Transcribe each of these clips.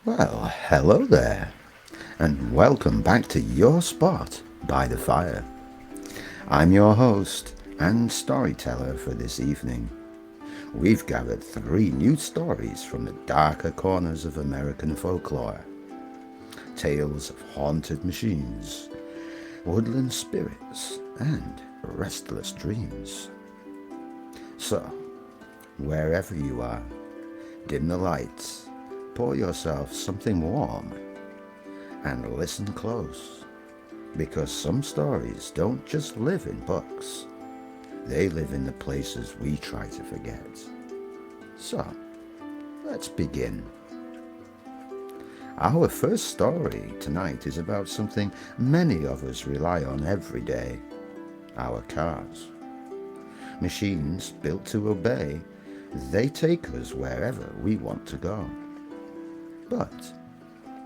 Well, hello there, and welcome back to your spot by the fire. I'm your host and storyteller for this evening. We've gathered 3 new stories from the darker corners of American folklore. Tales of haunted machines, woodland spirits, and restless dreams. So, wherever you are, dim the lights, pour yourself something warm, and listen close, because some stories don't just live in books, they live in the places we try to forget. So, let's begin. Our first story tonight is about something many of us rely on every day: our cars. Machines built to obey, they take us wherever we want to go. But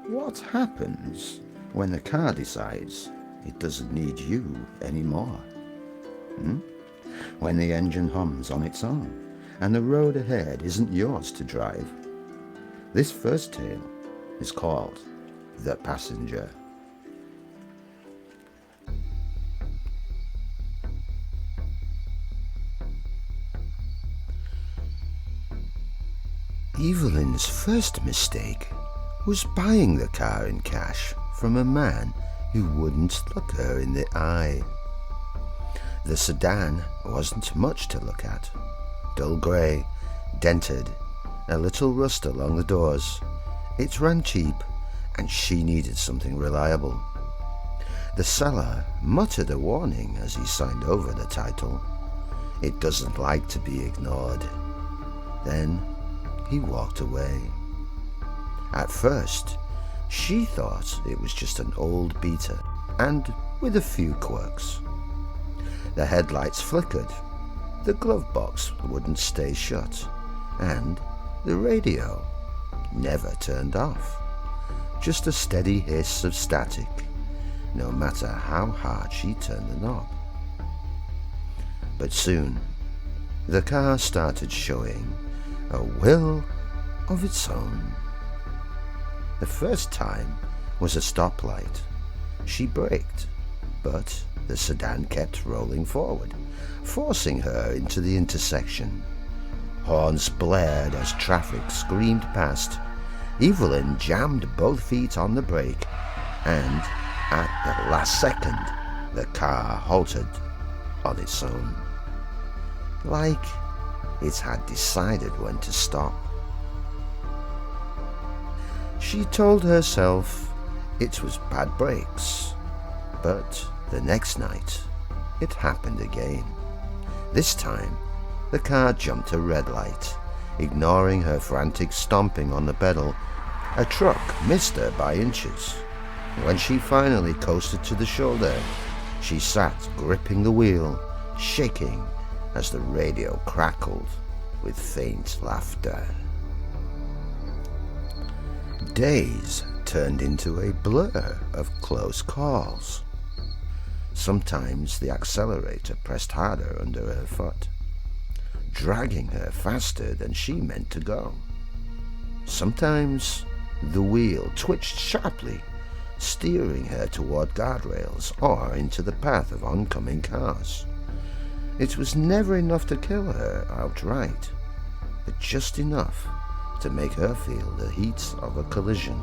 what happens when the car decides it doesn't need you anymore? When the engine hums on its own and the road ahead isn't yours to drive? This first tale is called The Passenger. Evelyn's first mistake was buying the car in cash from a man who wouldn't look her in the eye. The sedan wasn't much to look at. Dull grey, dented, a little rust along the doors. It ran cheap, and she needed something reliable. The seller muttered a warning as he signed over the title. It doesn't like to be ignored. Then he walked away. At first, she thought it was just an old beater, and with a few quirks. The headlights flickered, the glove box wouldn't stay shut, and the radio never turned off. Just a steady hiss of static, no matter how hard she turned the knob. But soon, the car started showing a will of its own. The first time was a stoplight. She braked, but the sedan kept rolling forward, forcing her into the intersection. Horns blared as traffic screamed past. Evelyn jammed both feet on the brake, and at the last second, the car halted on its own. Like it had decided when to stop. She told herself it was bad brakes, but the next night it happened again. This time the car jumped a red light, ignoring her frantic stomping on the pedal. A truck missed her by inches. When she finally coasted to the shoulder, she sat gripping the wheel, shaking as the radio crackled with faint laughter. Days turned into a blur of close calls. Sometimes the accelerator pressed harder under her foot, dragging her faster than she meant to go. Sometimes the wheel twitched sharply, steering her toward guardrails or into the path of oncoming cars. It was never enough to kill her outright, but just enough to make her feel the heat of a collision,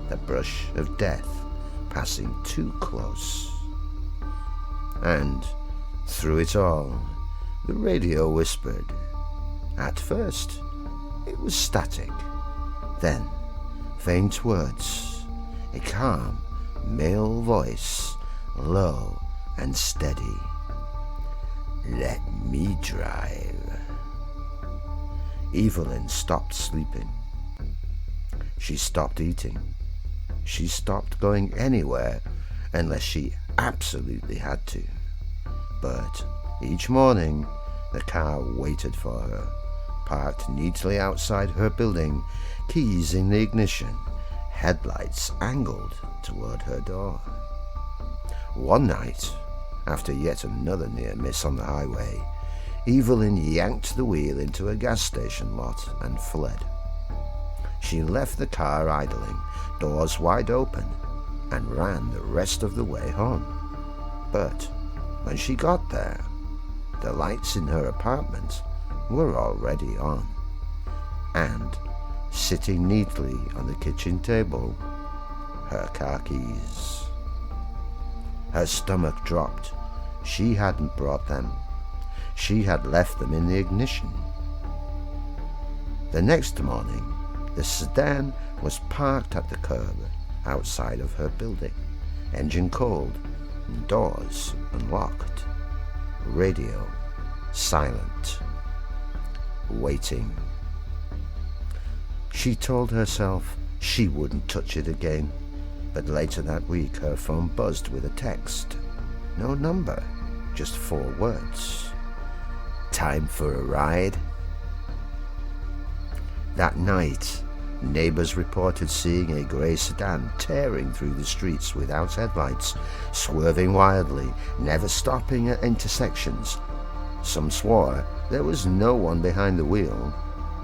the brush of death passing too close. And through it all, the radio whispered. At first, it was static, then faint words, a calm male voice, low and steady. Let me drive. Evelyn stopped sleeping. She stopped eating. She stopped going anywhere unless she absolutely had to. But each morning, the car waited for her, parked neatly outside her building, keys in the ignition, headlights angled toward her door. One night, after yet another near miss on the highway, Evelyn yanked the wheel into a gas station lot and fled. She left the car idling, doors wide open, and ran the rest of the way home. But when she got there, the lights in her apartment were already on, and sitting neatly on the kitchen table, her car keys. Her stomach dropped. She hadn't brought them. She had left them in the ignition. The next morning, the sedan was parked at the curb outside of her building, engine cold, doors unlocked, radio silent, waiting. She told herself she wouldn't touch it again, but later that week her phone buzzed with a text. No number, just 4 words. Time for a ride? That night, neighbors reported seeing a grey sedan tearing through the streets without headlights, swerving wildly, never stopping at intersections. Some swore there was no one behind the wheel,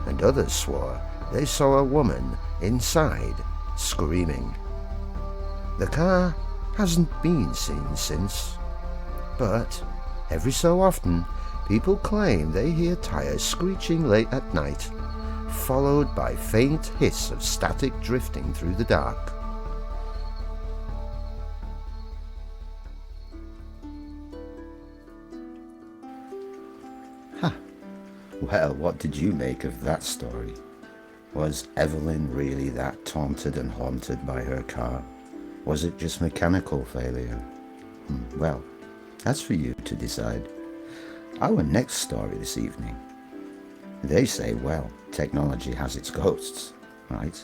and others swore they saw a woman inside screaming. The car hasn't been seen since, but every so often people claim they hear tires screeching late at night, followed by faint hiss of static drifting through the dark. Well, what did you make of that story? Was Evelyn really that taunted and haunted by her car? Was it just mechanical failure? Well, that's for you to decide. Our next story this evening. They say, well, technology has its ghosts, right?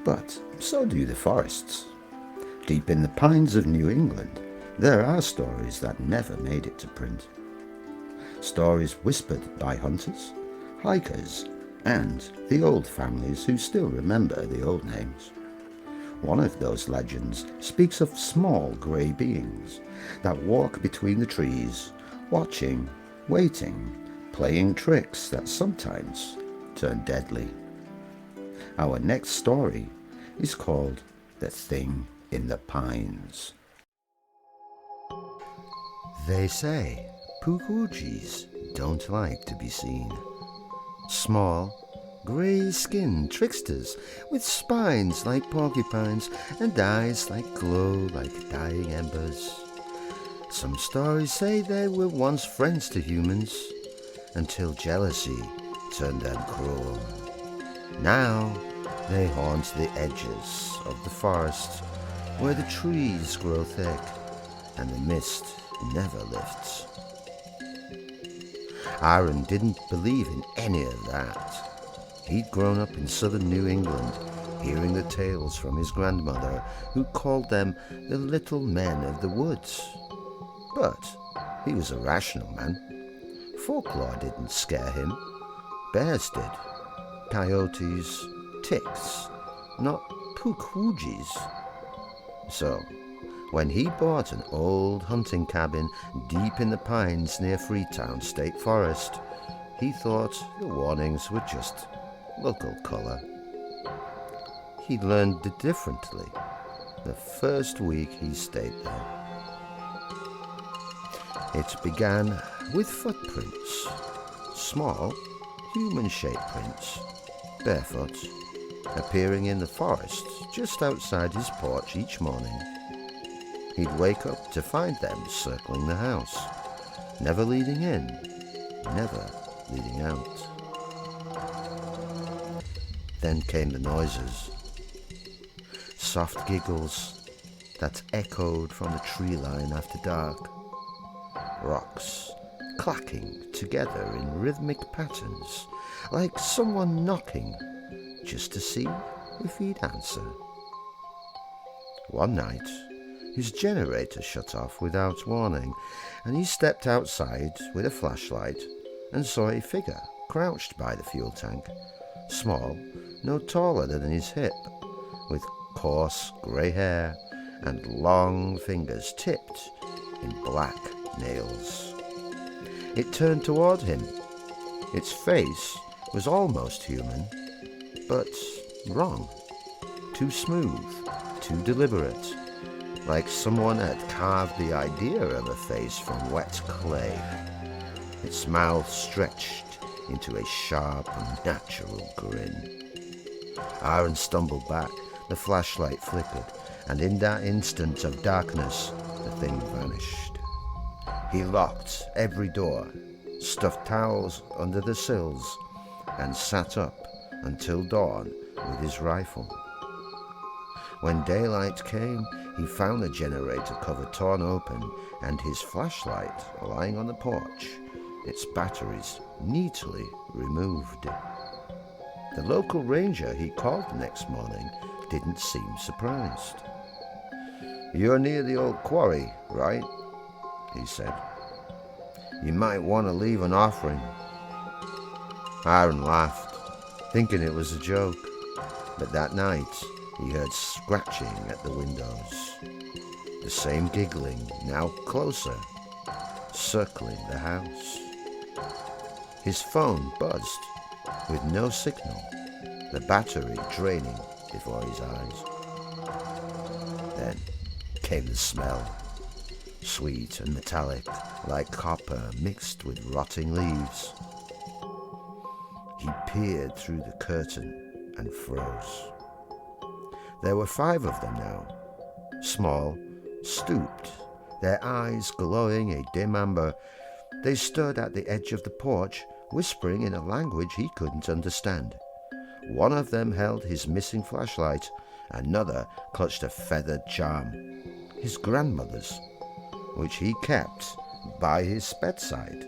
But so do the forests. Deep in the pines of New England, there are stories that never made it to print. Stories whispered by hunters, hikers, and the old families who still remember the old names. One of those legends speaks of small grey beings that walk between the trees, watching, waiting, playing tricks that sometimes turn deadly. Our next story is called The Thing in the Pines. They say Pukwudgies don't like to be seen. Small, grey-skinned tricksters with spines like porcupines and eyes that glow like dying embers. Some stories say they were once friends to humans, until jealousy turned them cruel. Now they haunt the edges of the forest, where the trees grow thick and the mist never lifts. Aaron didn't believe in any of that. He'd grown up in southern New England, hearing the tales from his grandmother, who called them the little men of the woods. But he was a rational man. Folklore didn't scare him. Bears did. Coyotes, ticks, not Pukwudgies. So, when he bought an old hunting cabin deep in the pines near Freetown State Forest, he thought the warnings were just local colour. He learned it differently the first week he stayed there. It began with footprints, small, human-shaped prints, barefoot, appearing in the forest just outside his porch each morning. He'd wake up to find them circling the house, never leading in, never leading out. Then came the noises, soft giggles that echoed from the tree line after dark, rocks clacking together in rhythmic patterns, like someone knocking just to see if he'd answer. One night, his generator shut off without warning, and he stepped outside with a flashlight and saw a figure crouched by the fuel tank, small, no taller than his hip, with coarse grey hair and long fingers tipped in black nails. It turned toward him. Its face was almost human, but wrong, too smooth, too deliberate, like someone had carved the idea of a face from wet clay. Its mouth stretched into a sharp and natural grin. Aaron stumbled back, the flashlight flickered, and in that instant of darkness, the thing vanished. He locked every door, stuffed towels under the sills, and sat up until dawn with his rifle. When daylight came, he found the generator cover torn open and his flashlight lying on the porch, its batteries neatly removed. The local ranger he called the next morning didn't seem surprised. "You're near the old quarry, right?" he said. "You might want to leave an offering." Aaron laughed, thinking it was a joke, but that night he heard scratching at the windows. The same giggling, now closer, circling the house. His phone buzzed, with no signal, the battery draining before his eyes. Then came the smell, sweet and metallic, like copper mixed with rotting leaves. He peered through the curtain and froze. There were 5 of them now, small, stooped, their eyes glowing a dim amber. They stood at the edge of the porch, whispering in a language he couldn't understand. One of them held his missing flashlight, another clutched a feathered charm, his grandmother's, which he kept by his bedside.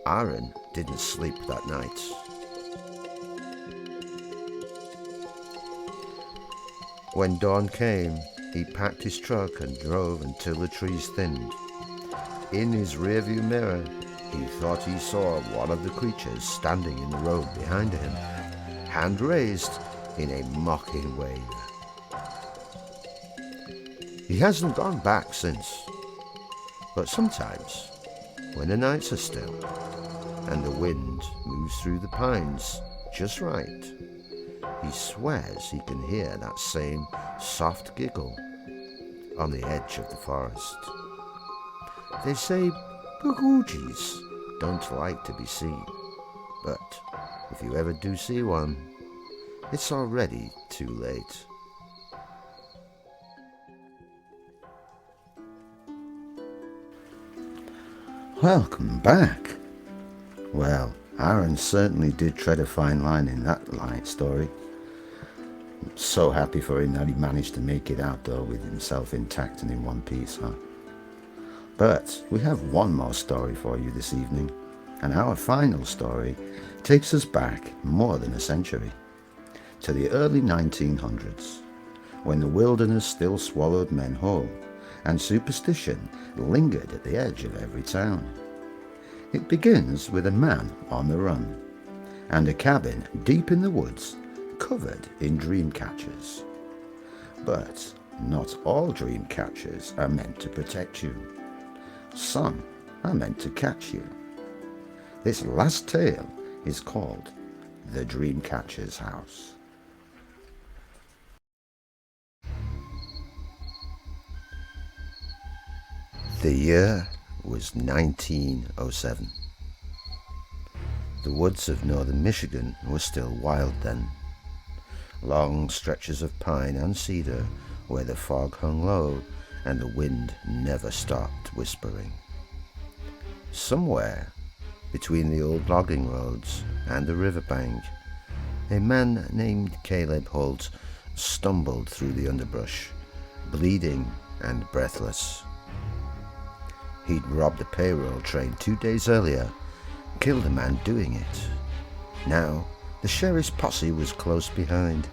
Aaron didn't sleep that night. When dawn came, he packed his truck and drove until the trees thinned. In his rearview mirror, he thought he saw one of the creatures standing in the road behind him, hand raised in a mocking wave. He hasn't gone back since, but sometimes, when the nights are still and the wind moves through the pines just right, he swears he can hear that same soft giggle on the edge of the forest. They say Pukwudgies don't like to be seen, but if you ever do see one, it's already too late. Welcome back. Well, Aaron certainly did tread a fine line in that light story. I'm so happy for him that he managed to make it out though with himself intact and in one piece, huh? But we have one more story for you this evening, and our final story takes us back more than a century, to the early 1900s, when the wilderness still swallowed men whole, and superstition lingered at the edge of every town. It begins with a man on the run, and a cabin deep in the woods covered in dream catchers. But not all dream catchers are meant to protect you. Some are meant to catch you. This last tale is called The Dreamcatcher's House. The year was 1907. The woods of northern Michigan were still wild then. Long stretches of pine and cedar where the fog hung low and the wind never stopped whispering. Somewhere between the old logging roads and the riverbank, a man named Caleb Holt stumbled through the underbrush, bleeding and breathless. He'd robbed a payroll train 2 days earlier, killed a man doing it. Now, the sheriff's posse was close behind.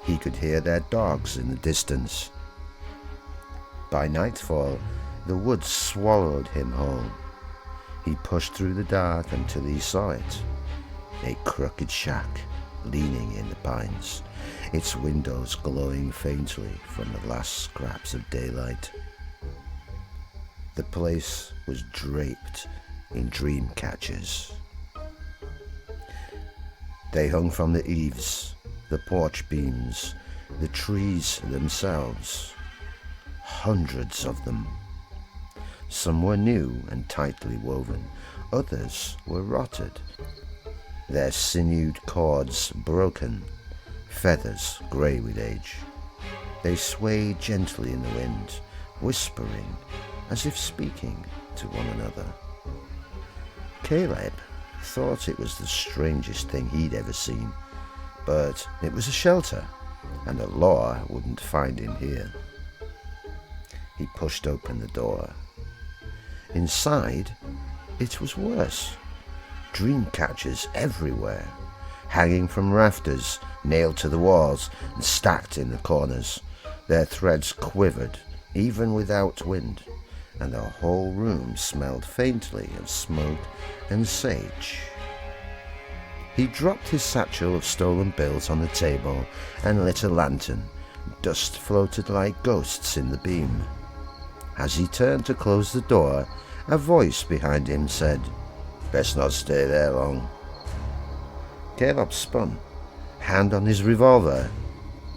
He could hear their dogs in the distance. By nightfall, the woods swallowed him whole. He pushed through the dark until he saw it. A crooked shack leaning in the pines, its windows glowing faintly from the last scraps of daylight. The place was draped in dream catchers. They hung from the eaves, the porch beams, the trees themselves. Hundreds of them. Some were new and tightly woven, others were rotted, their sinewed cords broken, feathers grey with age. They swayed gently in the wind, whispering, as if speaking to one another. Caleb thought it was the strangest thing he'd ever seen, but it was a shelter, and the law wouldn't find him here. He pushed open the door. Inside, it was worse. Dream catchers everywhere, hanging from rafters, nailed to the walls, and stacked in the corners. Their threads quivered, even without wind, and the whole room smelled faintly of smoke and sage. He dropped his satchel of stolen bills on the table and lit a lantern. Dust floated like ghosts in the beam. As he turned to close the door, a voice behind him said, "Best not stay there long." Caleb spun, hand on his revolver.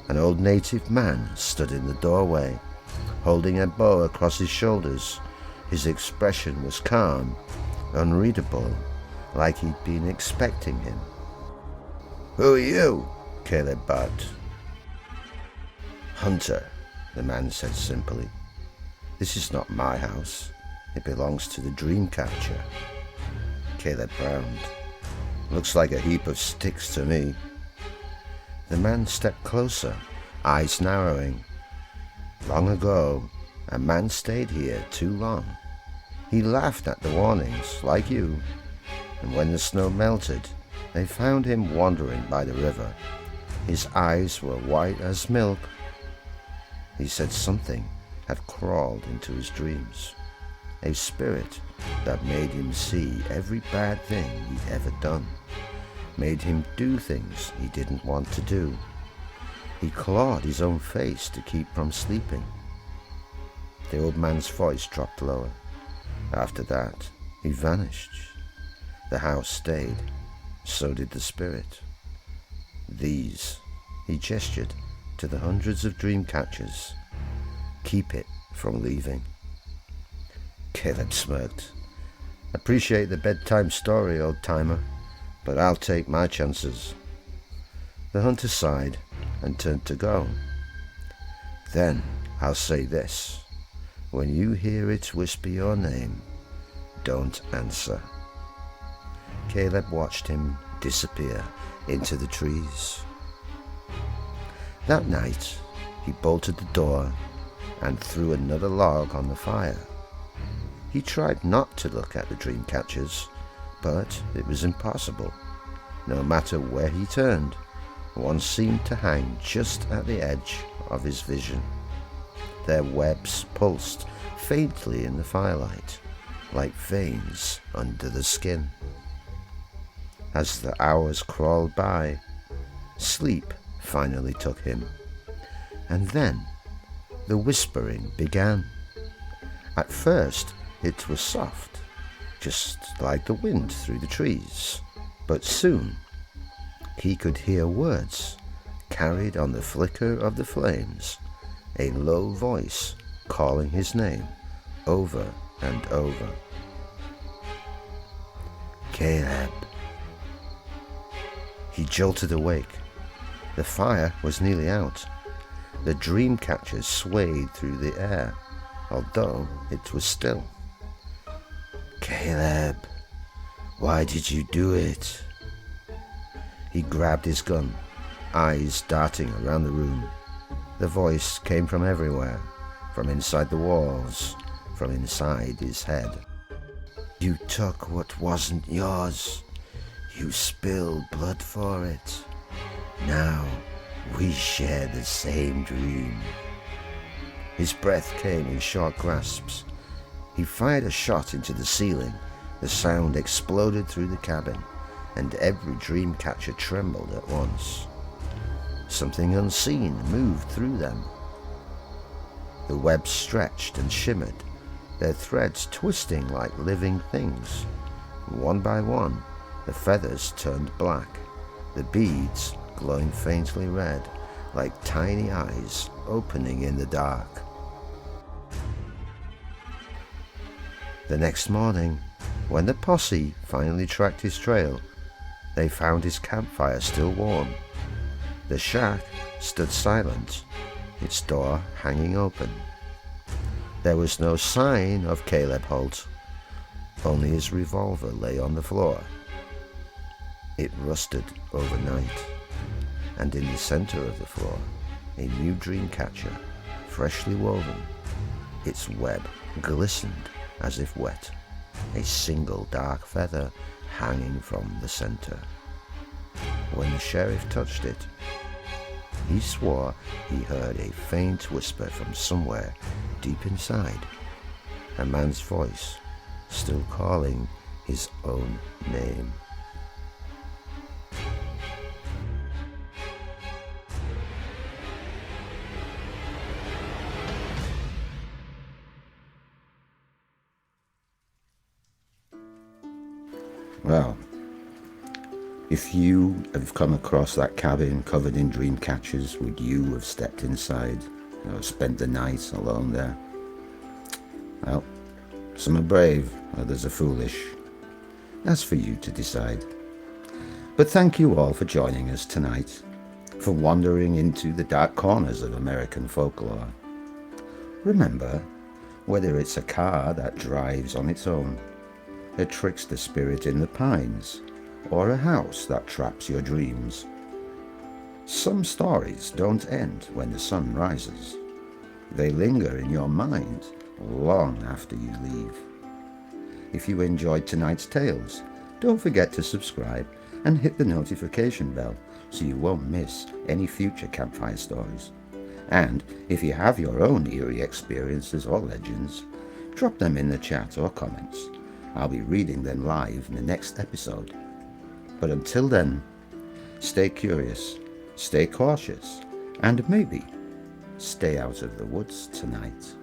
An old native man stood in the doorway, holding a bow across his shoulders. His expression was calm, unreadable, like he'd been expecting him. "Who are you?" Caleb barked. "Hunter," the man said simply. "This is not my house. It belongs to the dream catcher." Caleb frowned. "Looks like a heap of sticks to me." The man stepped closer, eyes narrowing. "Long ago, a man stayed here too long. He laughed at the warnings, like you, and when the snow melted, they found him wandering by the river. His eyes were white as milk." He said something had crawled into his dreams, a spirit that made him see every bad thing he'd ever done, made him do things he didn't want to do. He clawed his own face to keep from sleeping. The old man's voice dropped lower. After that, he vanished. The house stayed. So did the spirit. These, he gestured to the hundreds of dream catchers. Keep it from leaving. Caleb smirked. "Appreciate the bedtime story, old-timer, but I'll take my chances." The hunter sighed and turned to go. "Then I'll say this. When you hear it whisper your name, don't answer." Caleb watched him disappear into the trees. That night, he bolted the door and threw another log on the fire. He tried not to look at the dream catchers, but it was impossible. No matter where he turned, one seemed to hang just at the edge of his vision. Their webs pulsed faintly in the firelight, like veins under the skin. As the hours crawled by, sleep finally took him. And then the whispering began. At first it was soft, just like the wind through the trees. But soon he could hear words carried on the flicker of the flames, a low voice calling his name over and over. "Caleb." He jolted awake. The fire was nearly out. The dream catchers swayed through the air, although it was still. "Caleb, why did you do it?" He grabbed his gun, eyes darting around the room. The voice came from everywhere, from inside the walls, from inside his head. "You took what wasn't yours. You spilled blood for it. Now we share the same dream." His breath came in short grasps. He fired a shot into the ceiling. The sound exploded through the cabin, and every dream catcher trembled at once. Something unseen moved through them. The webs stretched and shimmered, their threads twisting like living things. One by one, the feathers turned black, the beads glowing faintly red, like tiny eyes opening in the dark. The next morning, when the posse finally tracked his trail, they found his campfire still warm. The shack stood silent, its door hanging open. There was no sign of Caleb Holt, only his revolver lay on the floor. It rusted overnight, and in the center of the floor, a new dream catcher, freshly woven. Its web glistened as if wet, a single dark feather hanging from the center. When the sheriff touched it, he swore he heard a faint whisper from somewhere deep inside, a man's voice still calling his own name. Well, if you have come across that cabin covered in dream catchers, would you have stepped inside or spent the night alone there? Well, some are brave, others are foolish. That's for you to decide. But thank you all for joining us tonight, for wandering into the dark corners of American folklore. Remember, whether it's a car that drives on its own, a trickster spirit in the pines, or a house that traps your dreams, some stories don't end when the sun rises. They linger in your mind long after you leave. If you enjoyed tonight's tales, don't forget to subscribe and hit the notification bell so you won't miss any future campfire stories. And if you have your own eerie experiences or legends, drop them in the chat or comments. I'll be reading them live in the next episode. But until then, stay curious, stay cautious, and maybe stay out of the woods tonight.